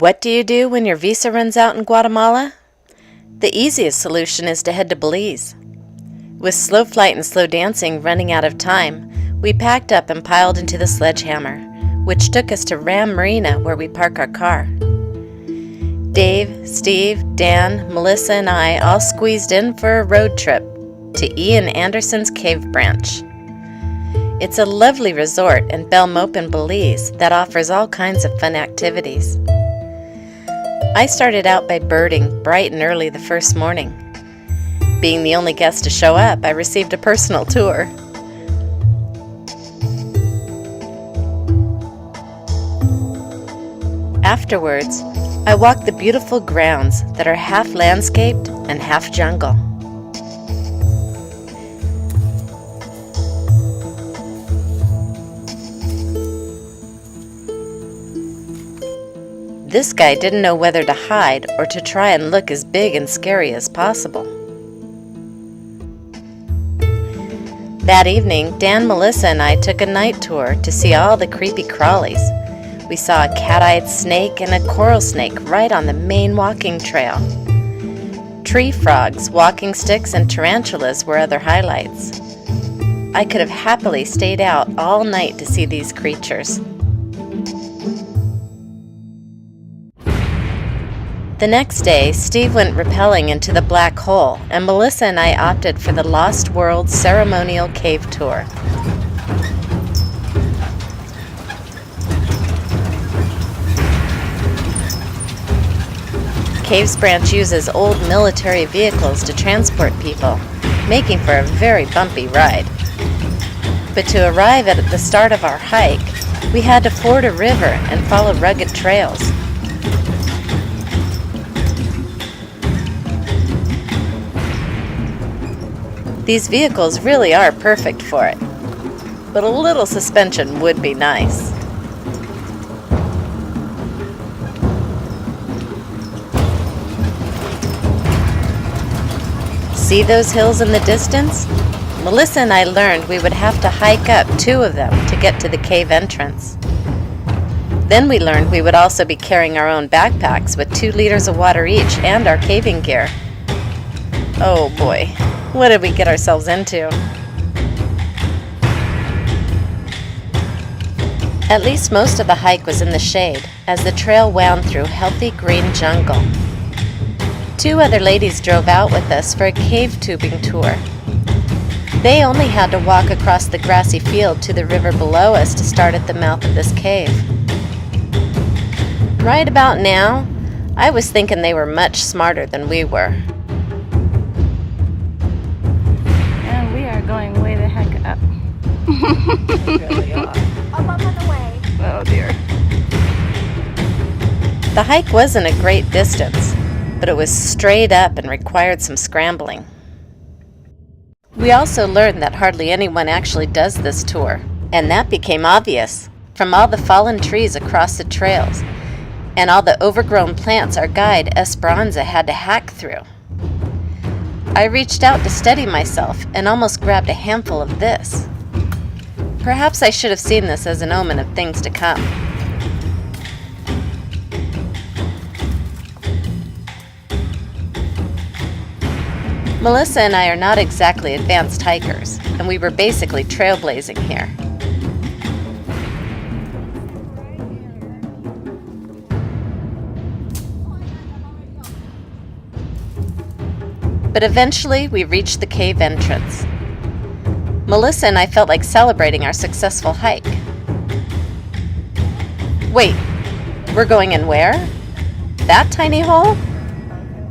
What do you do when your visa runs out in Guatemala? The easiest solution is to head to Belize. With slow flight and slow dancing running out of time, we packed up and piled into the sledgehammer, which took us to Ram Marina where we park our car. Dave, Steve, Dan, Melissa, and I all squeezed in for a road trip to Ian Anderson's cave branch. It's a lovely resort in Belmopan, Belize that offers all kinds of fun activities. I started out by birding bright and early the first morning. Being the only guest to show up, I received a personal tour. Afterwards, I walked the beautiful grounds that are half landscaped and half jungle. This guy didn't know whether to hide or to try and look as big and scary as possible. That evening, Dan, Melissa, and I took a night tour to see all the creepy crawlies. We saw a cat-eyed snake and a coral snake right on the main walking trail. Tree frogs, walking sticks, and tarantulas were other highlights. I could have happily stayed out all night to see these creatures. The next day, Steve went rappelling into the black hole, and Melissa and I opted for the Lost World ceremonial cave tour. Caves Branch uses old military vehicles to transport people, making for a very bumpy ride. But to arrive at the start of our hike, we had to ford a river and follow rugged trails. These vehicles really are perfect for it, but a little suspension would be nice. See those hills in the distance? Melissa and I learned we would have to hike up 2 of them to get to the cave entrance. Then we learned we would also be carrying our own backpacks with 2 liters of water each and our caving gear. Oh boy. What did we get ourselves into? At least most of the hike was in the shade, as the trail wound through healthy green jungle. 2 other ladies drove out with us for a cave tubing tour. They only had to walk across the grassy field to the river below us to start at the mouth of this cave. Right about now, I was thinking they were much smarter than we were. Going way the heck up. Really are. Up on the way. Oh dear. The hike wasn't a great distance, but it was straight up and required some scrambling. We also learned that hardly anyone actually does this tour, and that became obvious from all the fallen trees across the trails and all the overgrown plants our guide Esperanza had to hack through. I reached out to steady myself and almost grabbed a handful of this. Perhaps I should have seen this as an omen of things to come. Melissa and I are not exactly advanced hikers, and we were basically trailblazing here. But eventually, we reached the cave entrance. Melissa and I felt like celebrating our successful hike. Wait, we're going in where? That tiny hole?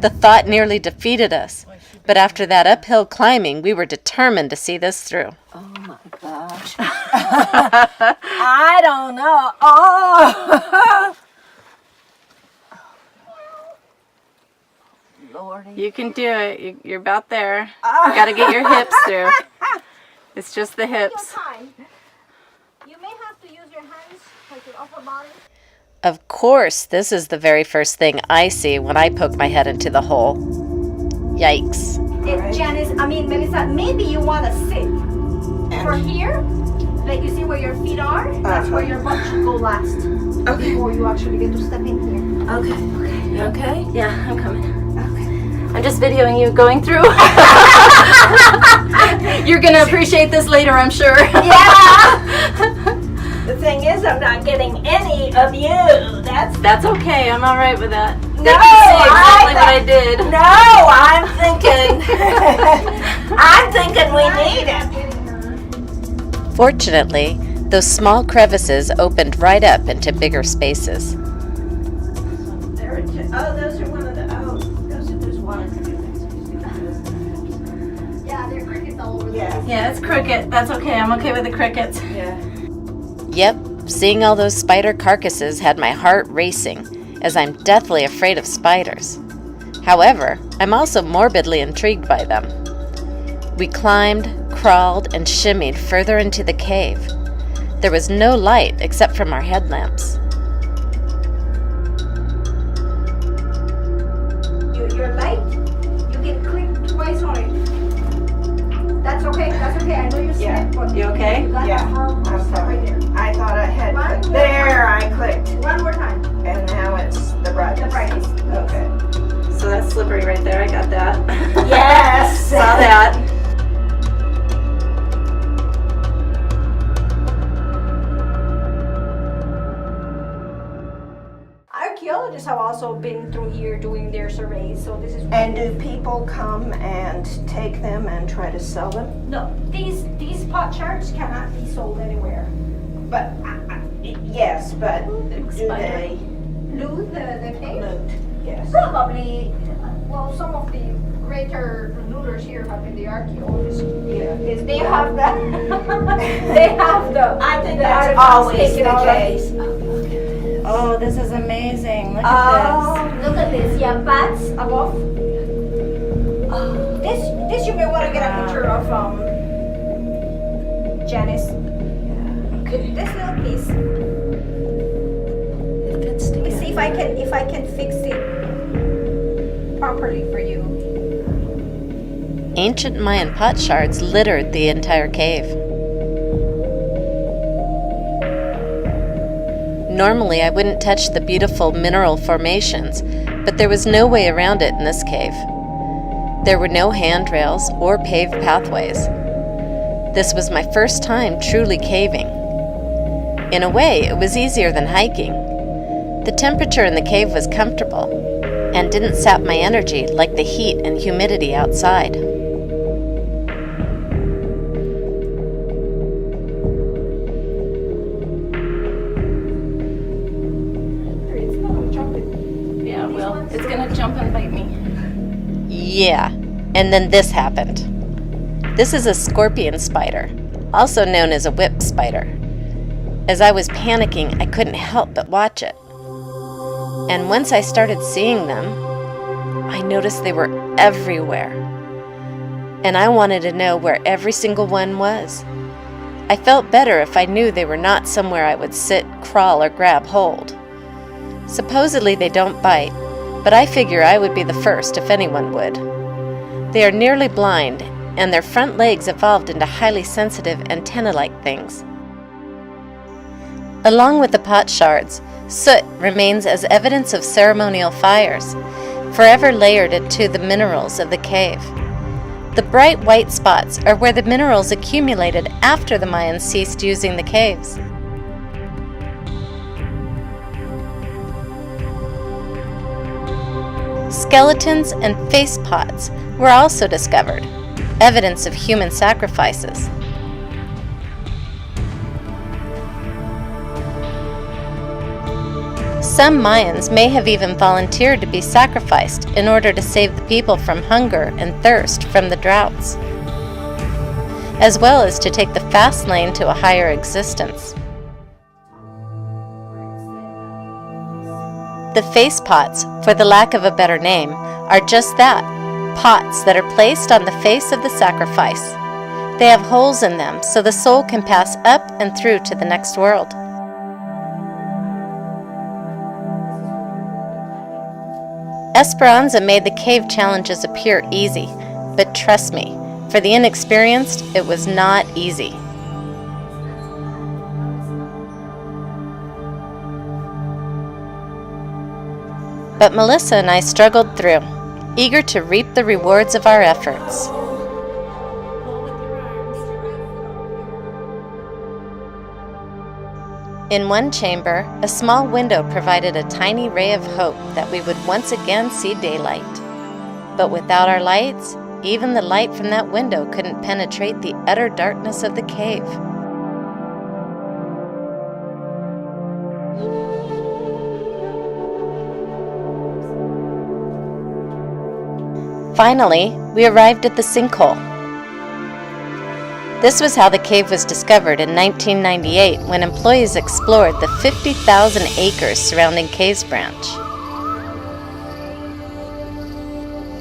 The thought nearly defeated us, but after that uphill climbing, we were determined to see this through. Oh my gosh. I don't know. Oh. Lordy. You can do it. You're about there. You gotta get your hips through. It's just the hips. You may have to use your hands, like your upper body. Of course, this is the very first thing I see when I poke my head into the hole. Yikes. Janice, Melissa, maybe you want to sit for here like you see where your feet are, that's where your butt should go last. Okay. Before you actually get to step in here. Okay. You okay? Yeah, I'm coming. Okay. I'm just videoing you going through. You're gonna appreciate this later, I'm sure. Yeah. The thing is, I'm not getting any of you. That's okay. I'm all right with that. No, They can see exactly what I did. No, I'm thinking we need it. Fortunately, those small crevices opened right up into bigger spaces. Those are one of the, there's water. Yeah, there are crickets all over there. Yeah, it's cricket. That's okay. I'm okay with the crickets. Yeah. Yep, seeing all those spider carcasses had my heart racing, as I'm deathly afraid of spiders. However, I'm also morbidly intrigued by them. We climbed, crawled, and shimmied further into the cave. There was no light except from our headlamps. Your light, you can click twice on it. That's okay, I know you're Yeah. sick, but You okay? you got Yeah, that hard I'm step right there. I thought I had One clicked. more There, I clicked. One more time. And now it's the brightest. The brightest. Okay. So that's slippery right there. I got that. Yes. Saw that. Archaeologists have also been through here doing their surveys, so this is. And do people come and take them and try to sell them? No, these pot shards cannot be sold anywhere. But, yes, but do they Loot the cave? loot? Yes. Probably. Well, some of the greater looters here have been the archaeologists. Yeah. Is they have the they have the. I think the that's artifacts always taken the out of case. Oh, this is amazing. Look Oh, look at this. Yeah, bats above. This you may want to get a picture of Janice. This little piece. Let me see if I can fix it properly for you. Ancient Mayan pot shards littered the entire cave. Normally, I wouldn't touch the beautiful mineral formations, but there was no way around it in this cave. There were no handrails or paved pathways. This was my first time truly caving. In a way, it was easier than hiking. The temperature in the cave was comfortable and didn't sap my energy like the heat and humidity outside. It's not chocolate. Yeah, well, it's gonna jump and bite me. Yeah, and then this happened. This is a scorpion spider, also known as a whip spider. As I was panicking, I couldn't help but watch it. And once I started seeing them, I noticed they were everywhere. And I wanted to know where every single one was. I felt better if I knew they were not somewhere I would sit, crawl, or grab hold. Supposedly they don't bite, but I figure I would be the first if anyone would. They are nearly blind, and their front legs evolved into highly sensitive antenna-like things. Along with the pot shards, soot remains as evidence of ceremonial fires, forever layered into the minerals of the cave. The bright white spots are where the minerals accumulated after the Mayans ceased using the caves. Skeletons and face pots were also discovered, evidence of human sacrifices. Some Mayans may have even volunteered to be sacrificed in order to save the people from hunger and thirst from the droughts, as well as to take the fast lane to a higher existence. The face pots, for the lack of a better name, are just that, pots that are placed on the face of the sacrifice. They have holes in them so the soul can pass up and through to the next world. Esperanza made the cave challenges appear easy, but trust me, for the inexperienced, it was not easy. But Melissa and I struggled through, eager to reap the rewards of our efforts. In one chamber, a small window provided a tiny ray of hope that we would once again see daylight. But without our lights, even the light from that window couldn't penetrate the utter darkness of the cave. Finally, we arrived at the sinkhole. This was how the cave was discovered in 1998 when employees explored the 50,000 acres surrounding Caves Branch.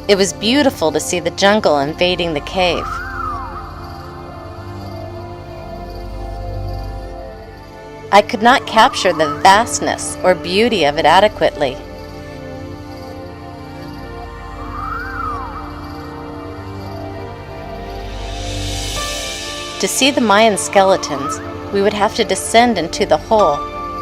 It was beautiful to see the jungle invading the cave. I could not capture the vastness or beauty of it adequately. To see the Mayan skeletons, we would have to descend into the hole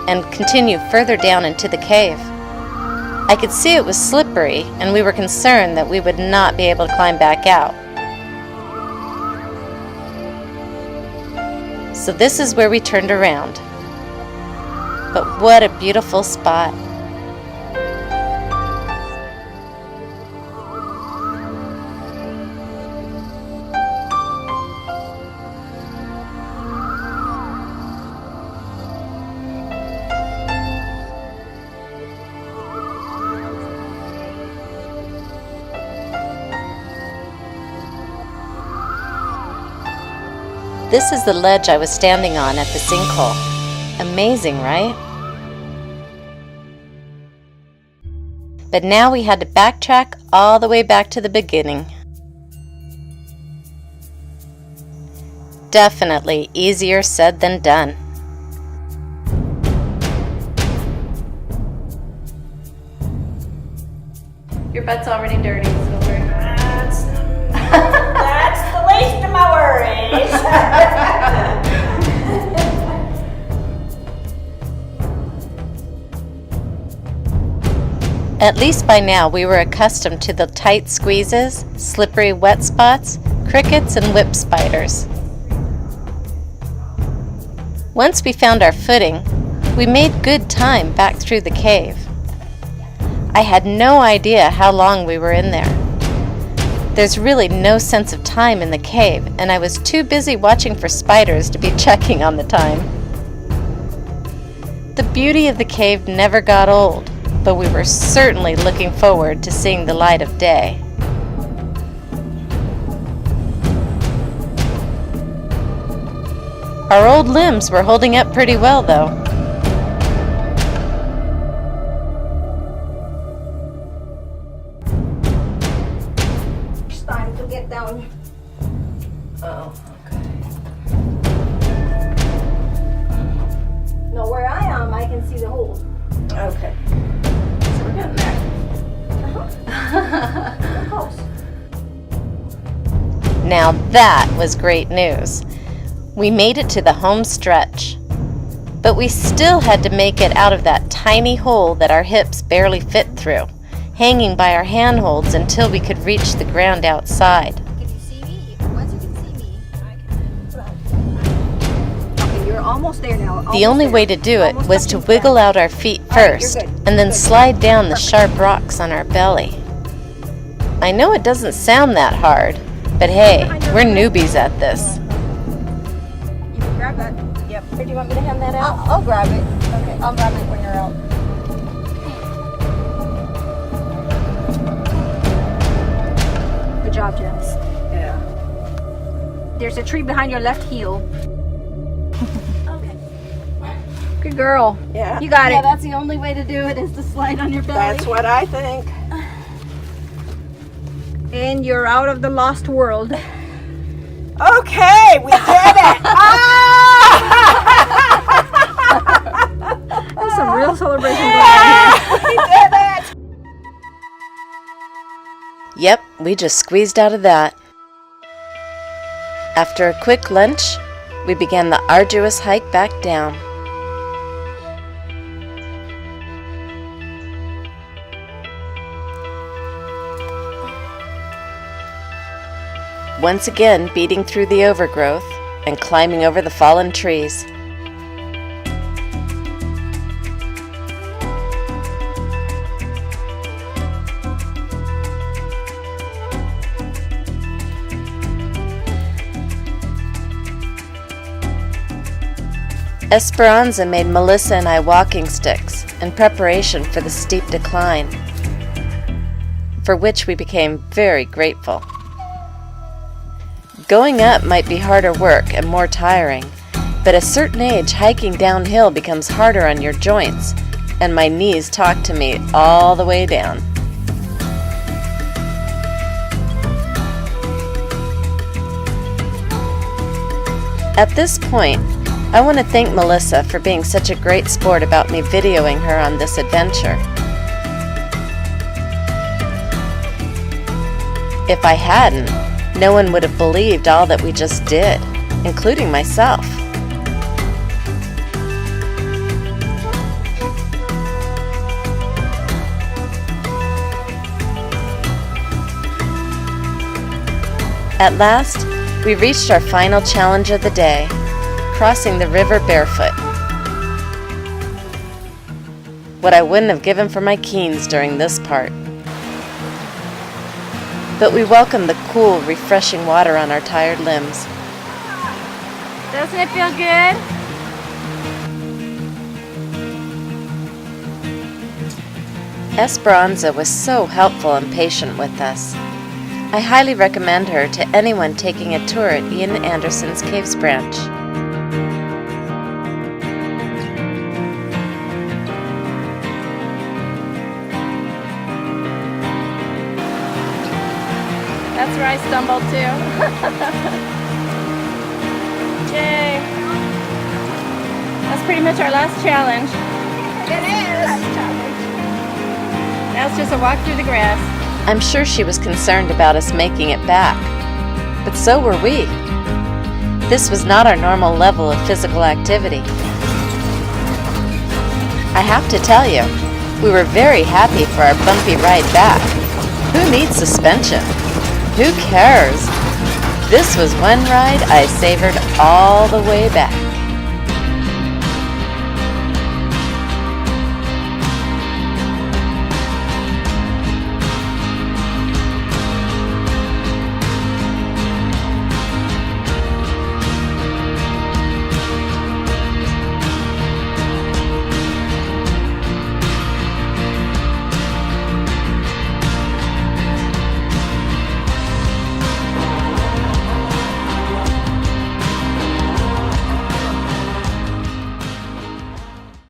and continue further down into the cave. I could see it was slippery, and we were concerned that we would not be able to climb back out. So this is where we turned around. But what a beautiful spot. This is the ledge I was standing on at the sinkhole. Amazing, right? But now we had to backtrack all the way back to the beginning. Definitely easier said than done. Your butt's already dirty, Silver. That's the least of my worries. At least by now we were accustomed to the tight squeezes, slippery wet spots, crickets, and whip spiders. Once we found our footing, we made good time back through the cave. I had no idea how long we were in there. There's really no sense of time in the cave, and I was too busy watching for spiders to be checking on the time. The beauty of the cave never got old, but we were certainly looking forward to seeing the light of day. Our old limbs were holding up pretty well, though. It's time to get down. Oh, okay. No, where I am, I can see the hole. Okay. So we're getting there. We're close. Now that was great news. We made it to the home stretch, but we still had to make it out of that tiny hole that our hips barely fit through, hanging by our handholds until we could reach the ground outside. Can you see me? Once you can see me, I can. Okay, you're almost there now. The only way to do it was to wiggle out our feet first and then slide down the sharp rocks on our belly. I know it doesn't sound that hard, but hey, we're newbies at this. Grab that. Yep. Or do you want me to hand that out? I'll grab it. Okay. I'll grab it when you're out. Good job, Janice. Yeah. There's a tree behind your left heel. Okay. Good girl. Yeah. You got Yeah, it. that's the only way to do it is to slide on your belly. That's what I think. And you're out of the lost world. Okay, we did it! That's some real celebration. We did it! Yep, we just squeezed out of that. After a quick lunch, we began the arduous hike back down. once again beating through the overgrowth and climbing over the fallen trees. Esperanza made Melissa and I walking sticks in preparation for the steep decline, for which we became very grateful. Going up might be harder work and more tiring, but at a certain age hiking downhill becomes harder on your joints, and my knees talk to me all the way down. At this point, I want to thank Melissa for being such a great sport about me videoing her on this adventure. If I hadn't, no one would have believed all that we just did, including myself. At last, we reached our final challenge of the day, crossing the river barefoot. What I wouldn't have given for my Keens during this part. But we welcomed the cool, refreshing water on our tired limbs. Doesn't it feel good? Esperanza was so helpful and patient with us. I highly recommend her to anyone taking a tour at Ian Anderson's Caves branch. That's where I stumbled too. Yay! That's pretty much our last challenge. It is. Now it's just a walk through the grass. I'm sure she was concerned about us making it back, but so were we. This was not our normal level of physical activity. I have to tell you, we were very happy for our bumpy ride back. Who needs suspension? Who cares? This was one ride I savored all the way back.